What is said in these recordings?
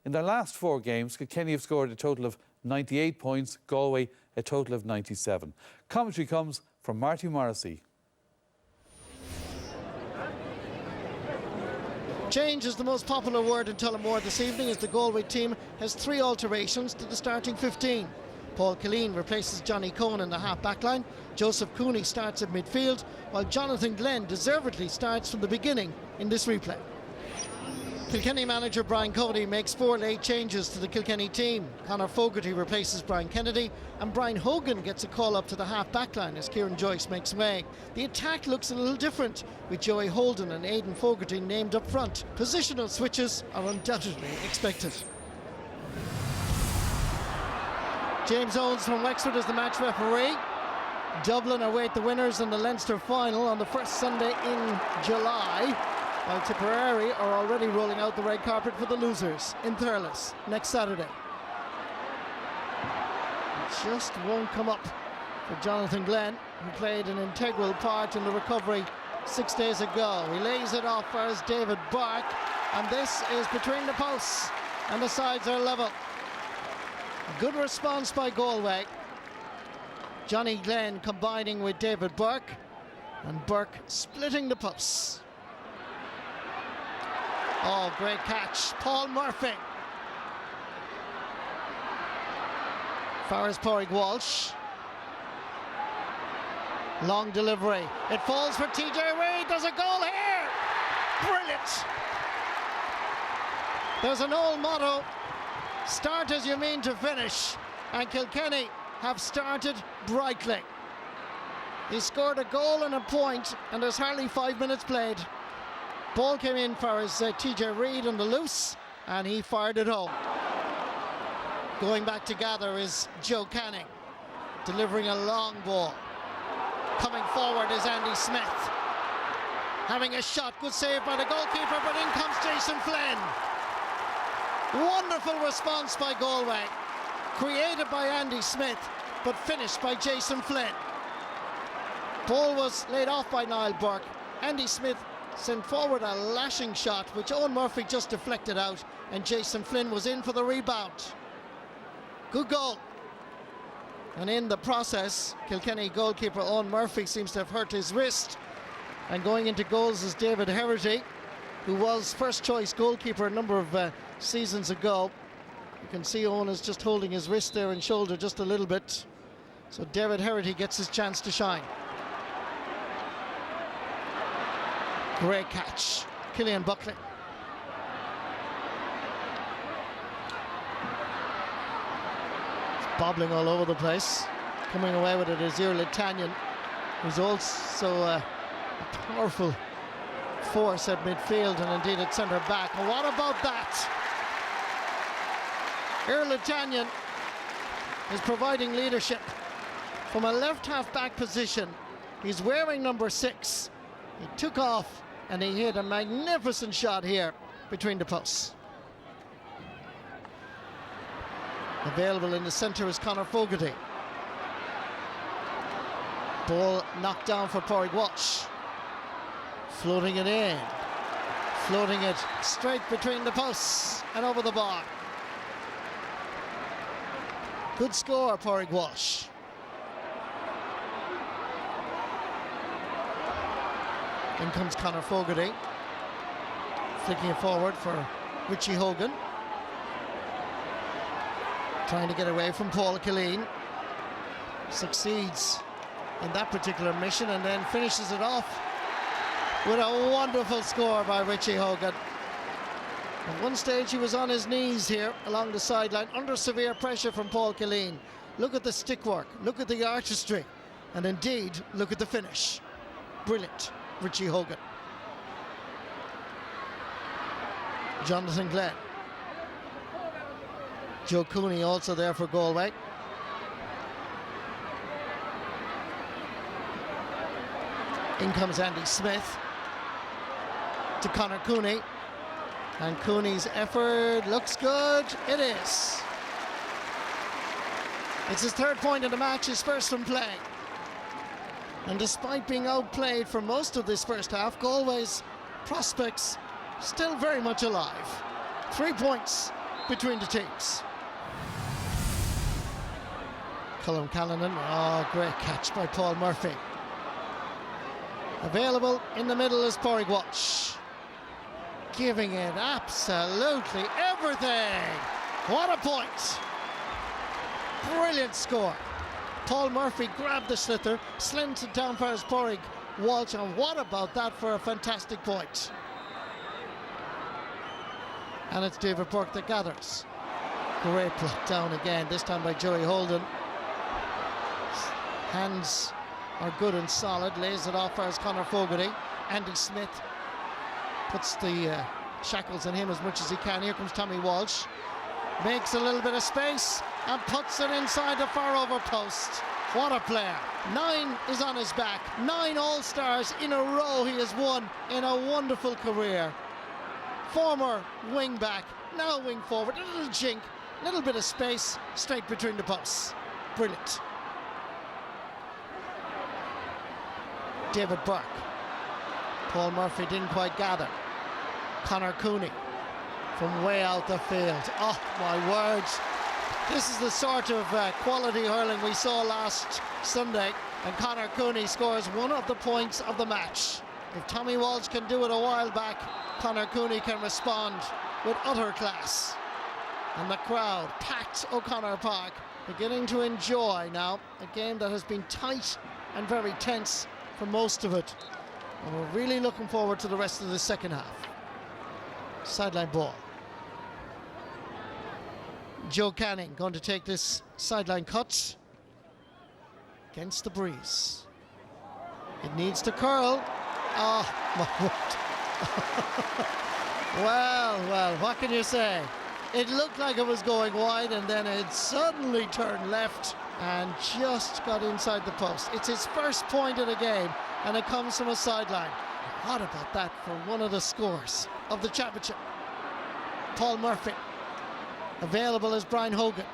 In their last 4 games, Kilkenny have scored a total of 98 points, Galway a total of 97. Commentary comes from Marty Morrissey. Change is the most popular word in Tullamore this evening as the Galway team has 3 alterations to the starting 15. Paul Killeen replaces Johnny Cohen in the half-back line. Joseph Cooney starts at midfield, while Jonathan Glenn deservedly starts from the beginning in this replay. Kilkenny manager Brian Cody makes 4 late changes to the Kilkenny team. Conor Fogarty replaces Brian Kennedy, and Brian Hogan gets a call up to the half-back line as Kieran Joyce makes way. The attack looks a little different, with Joey Holden and Aidan Fogarty named up front. Positional switches are undoubtedly expected. James Owens from Wexford is the match referee. Dublin await the winners in the Leinster final on the first Sunday in July, while Tipperary are already rolling out the red carpet for the losers in Thurles next Saturday. It just won't come up for Jonathan Glenn, who played an integral part in the recovery 6 days ago. He lays it off for his David Burke, and this is between the posts, and the sides are level. A good response by Galway. Johnny Glenn combining with David Burke, and Burke splitting the posts. Oh, great catch. Paul Murphy. Farris Porrig Walsh. Long delivery. It falls for TJ Reid. There's a goal here. Brilliant. There's an old motto: start as you mean to finish. And Kilkenny have started brightly. He scored a goal and a point, and there's hardly 5 minutes played. Ball came in for his TJ Reid on the loose, and he fired it home. Going back to gather is Joe Canning, delivering a long ball. Coming forward is Andy Smith. Having a shot, good save by the goalkeeper, but in comes Jason Flynn. Wonderful response by Galway. Created by Andy Smith, but finished by Jason Flynn. Ball was laid off by Niall Burke. Andy Smith sent forward a lashing shot, which Owen Murphy just deflected out, and Jason Flynn was in for the rebound. Good goal. And in the process, Kilkenny goalkeeper Owen Murphy seems to have hurt his wrist. And going into goals is David Herity, who was first choice goalkeeper a number of seasons ago. You can see Owen is just holding his wrist there and shoulder just a little bit. So David Herity gets his chance to shine. Great catch. Killian Buckley. It's bobbling all over the place. Coming away with it is Irla Tanyan, who's also a powerful force at midfield and indeed at centre back. And what about that? Irla Tanyan is providing leadership from a left half back position. He's wearing number 6. He took off and he hit a magnificent shot here between the posts. Available in the centre is Conor Fogarty. Ball knocked down for Porrig Walsh. Floating it in. Floating it straight between the posts and over the bar. Good score, Porrig Walsh. In comes Conor Fogarty, flicking it forward for Richie Hogan. Trying to get away from Paul Killeen. Succeeds in that particular mission and then finishes it off with a wonderful score by Richie Hogan. At one stage he was on his knees here along the sideline under severe pressure from Paul Killeen. Look at the stick work, look at the artistry, and indeed look at the finish. Brilliant. Richie Hogan. Jonathan Glenn. Joe Cooney also there for Galway. In comes Andy Smith to Conor Cooney. And Cooney's effort looks good. It is. It's his 3rd point of the match, his first from play. And despite being outplayed for most of this first half, Galway's prospects still very much alive. 3 points between the teams. Colm Callanan, oh, great catch by Paul Murphy. Available in the middle is Pádraig Walsh, giving it absolutely everything. What a point! Brilliant score. Paul Murphy grabbed the sliotar, slinted down for his Pádraig Walsh, and what about that for a fantastic point? And it's David Burke that gathers. Great block down again, this time by Joey Holden. Hands are good and solid, lays it off as Conor Fogarty. Andy Smith puts the shackles on him as much as he can. Here comes Tommy Walsh, makes a little bit of space and puts it inside the far over post. What a player. 9 is on his back. 9 All-Stars in a row he has won in a wonderful career. Former wing back, now wing forward. A little jink, a little bit of space, straight between the posts. Brilliant. David Burke. Paul Murphy didn't quite gather. Conor Cooney from way out the field. Oh my word. This is the sort of quality hurling we saw last Sunday, and Conor Cooney scores one of the points of the match. If Tommy Walsh can do it a while back, Conor Cooney can respond with utter class. And the crowd packed O'Connor Park, beginning to enjoy now a game that has been tight and very tense for most of it. And we're really looking forward to the rest of the second half. Sideline ball. Joe Canning going to take this sideline cut against the breeze. It needs to curl. Oh my word. Well, what can you say? It looked like it was going wide, and then it suddenly turned left and just got inside the post. It's his first point of the game, and it comes from a sideline. What about that for one of the scores of the championship? Paul Murphy. Available is Brian Hogan.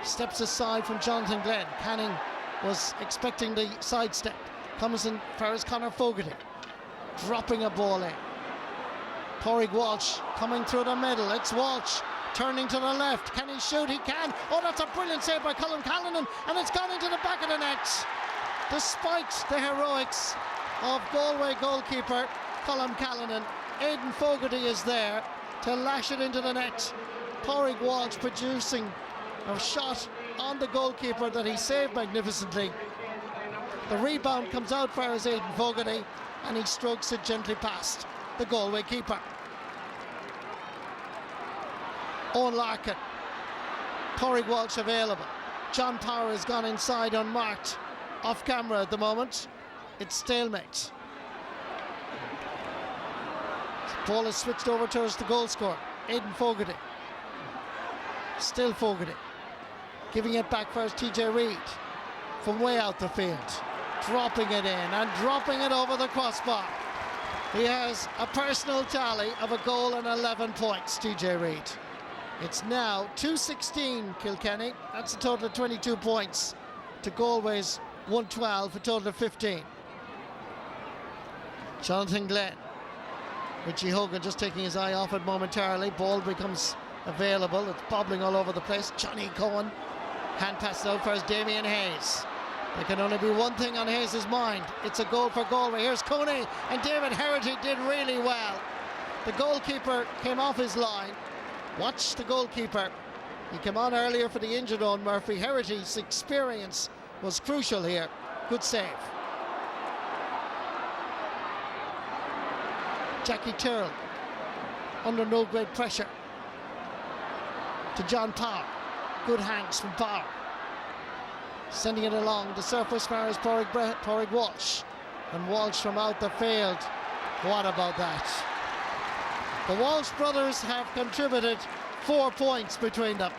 Steps aside from Jonathan Glenn. Canning was expecting the sidestep. Comes in for his Conor Fogarty. Dropping a ball in. Pádraig Walsh coming through the middle. It's Walsh turning to the left. Can he shoot? He can. Oh, that's a brilliant save by Colm Callanan, and it's gone into the back of the net. Despite the heroics of Galway goalkeeper Colm Callanan, Aidan Fogarty is there to lash it into the net. Pádraig Walsh producing a shot on the goalkeeper that he saved magnificently. The rebound comes out for his Aidan Fogarty, and he strokes it gently past the Galway keeper. Owen Larkin. Pádraig Walsh available. John Power has gone inside unmarked. Off camera at the moment. It's stalemate. The ball is switched over towards the goal scorer, Aidan Fogarty. Still Fogarty. Giving it back first, TJ Reid. From way out the field. Dropping it in and dropping it over the crossbar. He has a personal tally of a goal and 11 points, TJ Reid. It's now 2-16 Kilkenny. That's a total of 22 points to Galway's 112, a total of 15. Jonathan Glenn. Richie Hogan just taking his eye off it momentarily. Ball becomes available. It's bobbling all over the place. Johnny Cohen. Hand passes out for his Damien Hayes. There can only be one thing on Hayes' mind. It's a goal for Galway. Here's Cooney, and David Herity did really well. The goalkeeper came off his line. Watch the goalkeeper. He came on earlier for the injured Owen Murphy. Herity's experience was crucial here. Good save. Jackie Tyrrell under no great pressure to John Power. Good hands from Power. Sending it along the surface far as Pádraig Walsh. And Walsh from out the field. What about that? The Walsh brothers have contributed 4 points between them.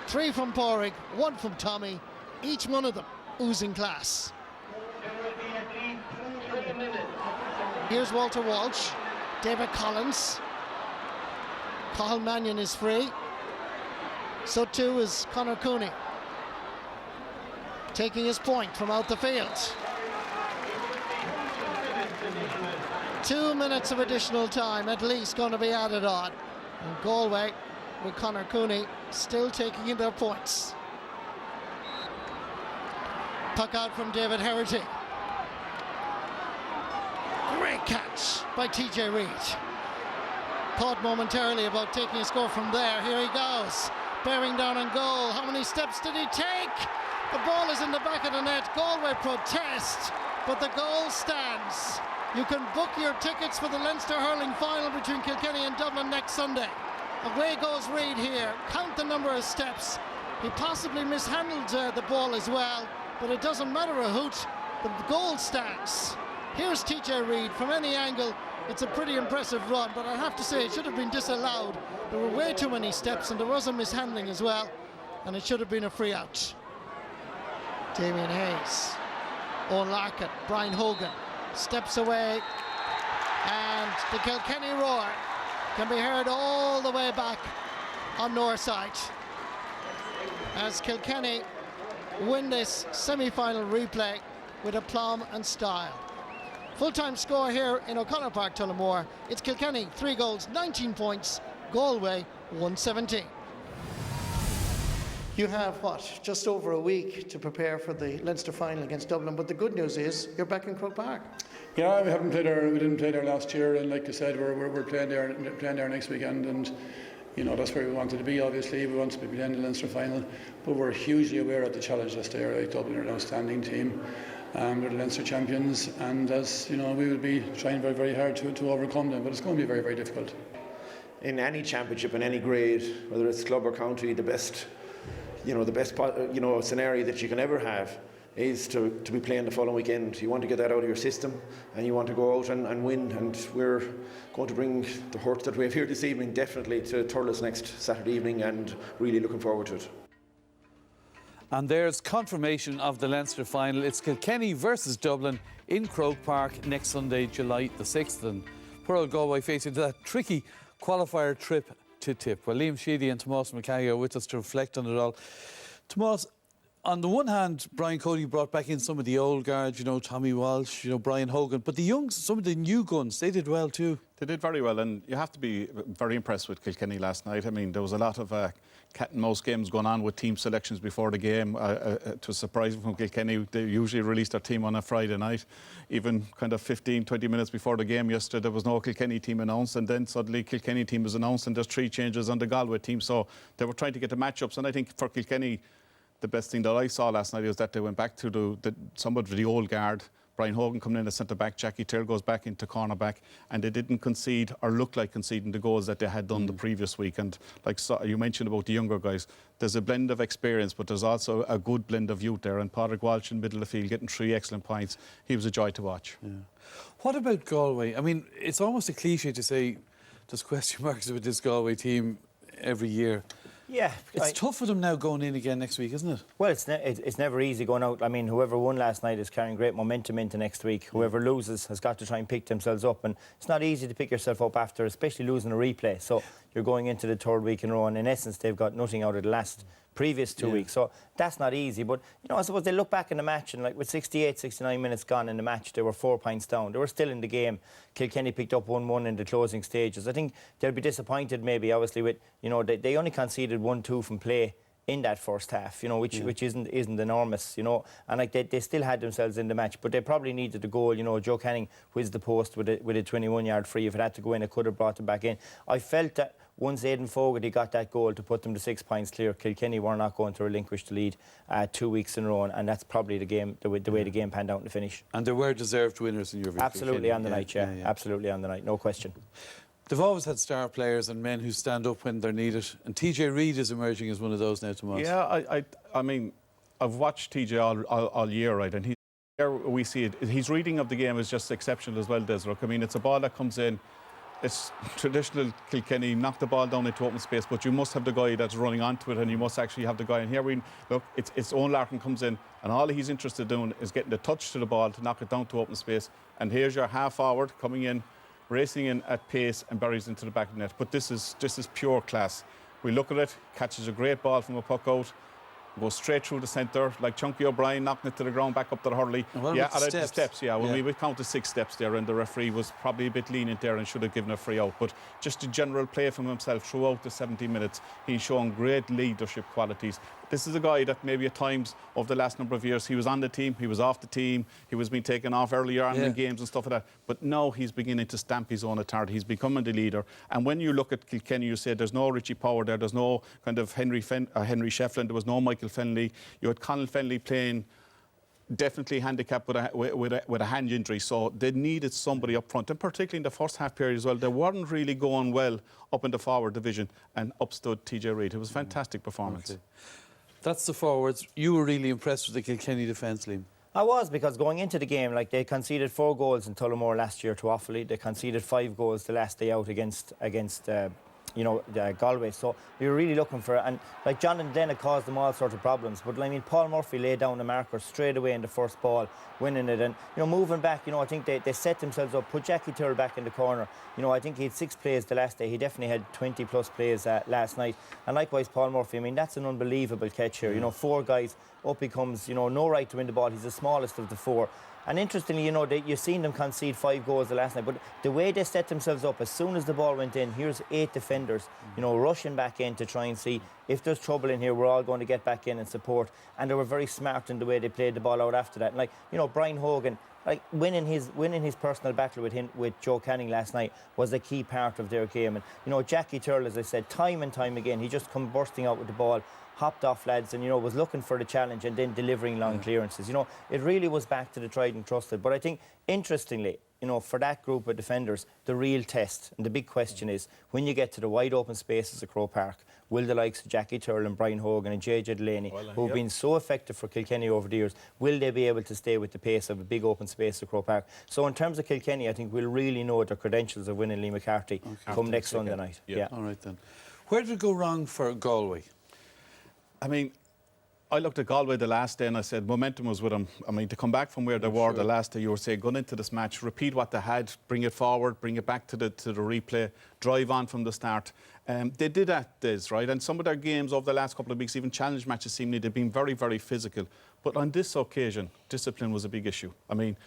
3 from Pádraig, 1 from Tommy. Each one of them oozing class. Here's Walter Walsh. David Collins. Cathal Mannion is free. So too is Conor Cooney. Taking his point from out the field. 2 minutes of additional time at least going to be added on. And Galway with Conor Cooney still taking in their points. Puck out from David Herity. Great catch by TJ Reid. Thought momentarily about taking a score from there. Here he goes, bearing down on goal. How many steps did he take? The ball is in the back of the net. Galway protest, but the goal stands. You can book your tickets for the Leinster Hurling final between Kilkenny and Dublin next Sunday. Away goes Reid here. Count the number of steps. He possibly mishandled the ball as well, but it doesn't matter a hoot. The goal stands. Here's TJ Reid. From any angle, it's a pretty impressive run, but I have to say it should have been disallowed. There were way too many steps, and there was a mishandling as well, and it should have been a free out. Damien Hayes, Owen Larkin, Brian Hogan steps away, and the Kilkenny roar can be heard all the way back on Northside as Kilkenny win this semi-final replay with aplomb and style. Full-time score here in O'Connor Park, Tullamore. It's Kilkenny 3 goals, 19 points. Galway 117. You have what, just over a week to prepare for the Leinster final against Dublin, but the good news is you're back in Croke Park. Yeah, we didn't play there last year, and like I said, we're playing there next weekend, and you know that's where we wanted to be. Obviously, we want to be playing the Leinster final, but we're hugely aware of the challenge that's there. Like Dublin are an outstanding team. We're the Leinster champions, and as you know, we will be trying very, very hard to overcome them. But it's going to be very, very difficult. In any championship, in any grade, whether it's club or county, the best scenario that you can ever have is to be playing the following weekend. You want to get that out of your system, and you want to go out and win. And we're going to bring the hurt that we have here this evening definitely to Thurles next Saturday evening, and really looking forward to it. And there's confirmation of the Leinster final. It's Kilkenny versus Dublin in Croke Park next Sunday, July the 6th. And poor old Galway facing that tricky qualifier trip to Tip. Well, Liam Sheedy and Tomás McCaggy are with us to reflect on it all. Tomás, on the one hand, Brian Cody brought back in some of the old guard, you know, Tommy Walsh, you know, Brian Hogan. But some of the new guns, they did well too. They did very well, and you have to be very impressed with Kilkenny last night. I mean, there was a lot of cat and mouse games going on with team selections before the game. It was surprising from Kilkenny. They usually release their team on a Friday night. Even kind of 15-20 minutes before the game yesterday, there was no Kilkenny team announced, and then suddenly Kilkenny team was announced, and there's 3 changes on the Galway team. So they were trying to get the matchups, and I think for Kilkenny, the best thing that I saw last night was that they went back to some of the old guard. Brian Hogan coming in as centre-back, Jackie Taylor goes back into corner-back, and they didn't concede or look like conceding the goals that they had done the previous week. And like you mentioned about the younger guys, there's a blend of experience, but there's also a good blend of youth there. And Padraig Walsh in the middle of the field getting 3 excellent points. He was a joy to watch. Yeah. What about Galway? I mean, it's almost a cliche to say there's question marks with this Galway team every year. Yeah. It's tough for them now going in again next week, isn't it? Well, it's never easy going out. I mean, whoever won last night is carrying great momentum into next week. Whoever loses has got to try and pick themselves up. And it's not easy to pick yourself up after, especially losing a replay. So you're going into the 3rd week in a row, and in essence, they've got nothing out of the last previous 2 weeks. So that's not easy. But, you know, I suppose they look back in the match, and like with 68, 69 minutes gone in the match, they were 4 points down. They were still in the game. Kilkenny picked up 1-1 in the closing stages. I think they'll be disappointed maybe, obviously, with, you know, they only conceded 1-2 from play in that first half, you know, which isn't enormous, you know, and like they still had themselves in the match, but they probably needed a goal. You know, Joe Canning whizzed the post with a 21-yard free. If it had to go in, it could have brought them back in. I felt that once Aidan Fogarty got that goal to put them to 6 points clear, Kilkenny were not going to relinquish the lead 2 weeks in a row, and that's probably the way the game panned out in the finish. And there were deserved winners in your view. Absolutely on the night, absolutely on the night, no question. They've always had star players and men who stand up when they're needed, and TJ Reid is emerging as one of those now, Tomás. Yeah, I mean, I've watched TJ all year, right, and we see it. His reading of the game is just exceptional as well, Desiree. I mean, it's a ball that comes in. It's traditional Kilkenny, knock the ball down into open space, but you must have the guy that's running onto it, and you must actually have the guy. And here it's Owen Larkin comes in, and all he's interested in doing is getting the touch to the ball to knock it down to open space. And here's your half forward coming in, racing in at pace, and buries into the back of the net. But this is pure class. We look at it, catches a great ball from a puck out, goes straight through the centre, like Chunky O'Brien knocking it to the ground, back up to the hurley. Yeah, the steps. Yeah, well, we counted 6 steps there, and the referee was probably a bit lenient there and should have given a free out. But just a general play from himself throughout the 70 minutes, he's shown great leadership qualities. This is a guy that maybe at times over the last number of years, he was on the team, he was off the team, he was being taken off earlier on in games and stuff like that. But now he's beginning to stamp his own authority. He's becoming the leader. And when you look at Kilkenny, you say there's no Richie Power there, there's no kind of Henry Shefflin, there was no Michael Fennelly. You had Conal Fennelly playing definitely handicapped with a hand injury, so they needed somebody up front, and particularly in the first half period as well. They weren't really going well up in the forward division, and up stood TJ Reid. It was a fantastic performance. Okay. That's the forwards. You were really impressed with the Kilkenny defence, Liam. I was, because going into the game, like, they conceded 4 goals in Tullamore last year to Offaly. They conceded 5 goals the last day out against Galway. So we were really looking for it. And like, John and Glenna caused them all sorts of problems. But I mean, Paul Murphy laid down the marker straight away in the first ball, winning it. And, moving back, I think they set themselves up, put Jackie Tyrrell back in the corner. I think he had 6 plays the last day. He definitely had 20 plus plays last night. And likewise, Paul Murphy, I mean, that's an unbelievable catch here. 4 guys, up he comes, no right to win the ball. He's the smallest of the 4. And interestingly, you've seen them concede 5 goals the last night, but the way they set themselves up, as soon as the ball went in, here's 8 defenders, rushing back in to try and see if there's trouble in here, we're all going to get back in and support. And they were very smart in the way they played the ball out after that. And Brian Hogan, winning his personal battle with Joe Canning last night was a key part of their game. And Jackie Tyrrell, as I said, time and time again, he just come bursting out with the ball, hopped off lads, and was looking for the challenge and then delivering long clearances. It really was back to the tried and trusted. But I think, interestingly, for that group of defenders, the real test and the big question is, when you get to the wide open spaces of Croke Park, will the likes of Jackie Tyrrell and Brian Hogan and JJ Delaney, who've been so effective for Kilkenny over the years, will they be able to stay with the pace of a big open space of Croke Park? So in terms of Kilkenny, I think we'll really know their credentials of winning Lee McCarthy come next Sunday night. Yeah. All right then. Where did it go wrong for Galway? I mean, I looked at Galway the last day and I said momentum was with them. I mean, to come back from where they were the last day, you were saying, going into this match, repeat what they had, bring it forward, bring it back to the replay, drive on from the start. They did that, right? And some of their games over the last couple of weeks, even challenge matches, seemingly they've been very, very physical. But on this occasion, discipline was a big issue. I mean,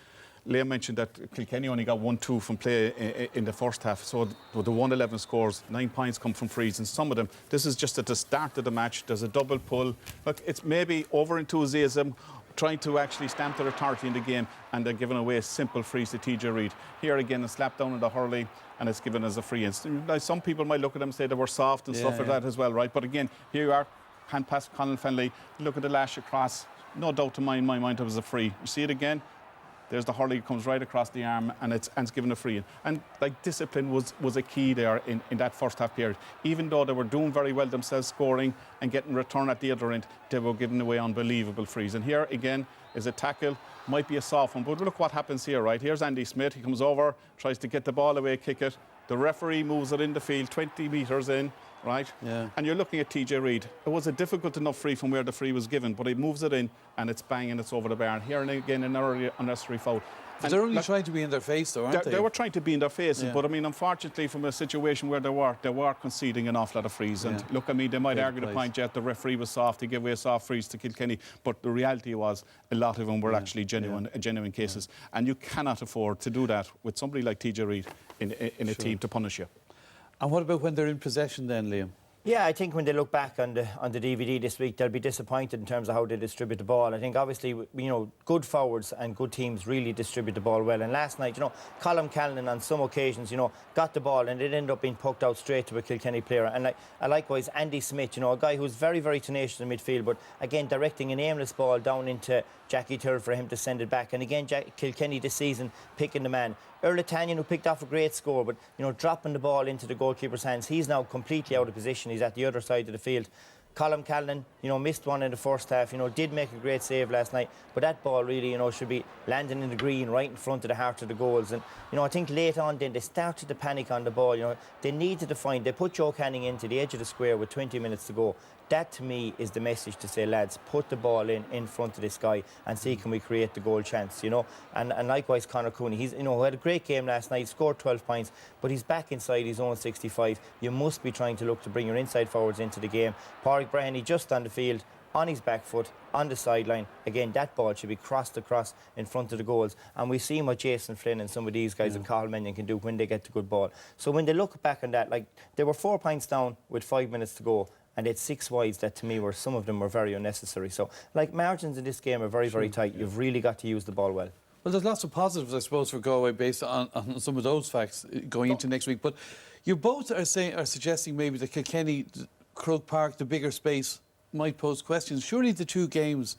Liam mentioned that Kilkenny only got 1-2 from play in the first half. So the 111 scores, 9 points come from frees. And some of them, this is just at the start of the match. There's a double pull. Look, it's maybe over-enthusiasm, trying to actually stamp their authority in the game, and they're giving away simple frees to TJ Reid. Here again, a slap down in the hurling, and it's given as a free. And now, some people might look at them and say they were soft and stuff like that as well, right? But again, here you are, hand pass Conal Fennelly. Look at the lash across. No doubt in my mind it was a free. You see it again? There's the hurley, comes right across the arm, and it's given a free. And discipline was a key there in that first half period. Even though they were doing very well themselves, scoring and getting return at the other end, they were giving away unbelievable frees. And here again is a tackle, might be a soft one, but look what happens here, right? Here's Andy Smith. He comes over, tries to get the ball away, kick it. The referee moves it in the field, 20 metres in. Right? Yeah. And you're looking at TJ Reid. It was a difficult enough free from where the free was given, but he moves it in and it's bang and it's over the bar. And here and again, another unnecessary foul. But they're only trying to be in their face, though, aren't they? They were trying to be in their faces, but I mean, unfortunately, from a situation where they were conceding an awful lot of frees. And look, I mean, they might argue the point yet the referee was soft, he gave away soft frees to Kilkenny, but the reality was a lot of them were actually genuine cases. And you cannot afford to do that with somebody like TJ Reid in a team to punish you. And what about when they're in possession then, Liam? Yeah, I think when they look back on the DVD this week, they'll be disappointed in terms of how they distribute the ball. I think obviously, good forwards and good teams really distribute the ball well. And last night, Colm Callan on some occasions, got the ball and it ended up being poked out straight to a Kilkenny player. And likewise, Andy Smith, a guy who's very, very tenacious in midfield, but again, directing an aimless ball down into Jackie Tyrrell for him to send it back. And again, Kilkenny this season picking the man. Earl Tanyan, who picked off a great score, but dropping the ball into the goalkeeper's hands. He's now completely out of position. He's at the other side of the field. Colm Callan, missed one in the first half. Did make a great save last night, but that ball really, should be landing in the green, right in front of the heart of the goals. And I think late on, then they started to panic on the ball. They needed to find. They put Joe Canning into the edge of the square with 20 minutes to go. That to me is the message to say, lads, put the ball in front of this guy and see can we create the goal chance, And likewise, Conor Cooney, he's who had a great game last night, scored 12 points, but he's back inside his own 65. You must be trying to look to bring your inside forwards into the game. Paul Pádraig Breheny just on the field, on his back foot, on the sideline. Again, that ball should be crossed across in front of the goals. And we've seen what Jason Flynn and some of these guys and Carl Mannion can do when they get the good ball. So when they look back on that, like, they were 4 points down with 5 minutes to go, and they had 6 wides that, to me, some of them were very unnecessary. So, like, margins in this game are very, very tight. You've really got to use the ball well. Well, there's lots of positives, I suppose, for Galway based on some of those facts going into next week. But you both are suggesting maybe that Kilkenny, Croke Park, the bigger space, might pose questions. Surely the 2 games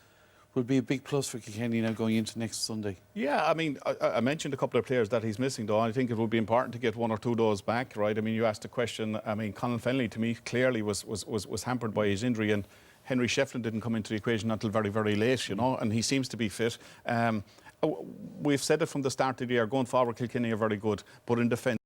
will be a big plus for Kilkenny now going into next Sunday. Yeah, I mean, I mentioned a couple of players that he's missing, though. I think it would be important to get 1 or 2 of those back, right? I mean, you asked a question. I mean, Colin Fennelly, to me, clearly was hampered by his injury, and Henry Shefflin didn't come into the equation until very, very late, you know, and he seems to be fit. We've said it from the start of the year, going forward, Kilkenny are very good, but in defence,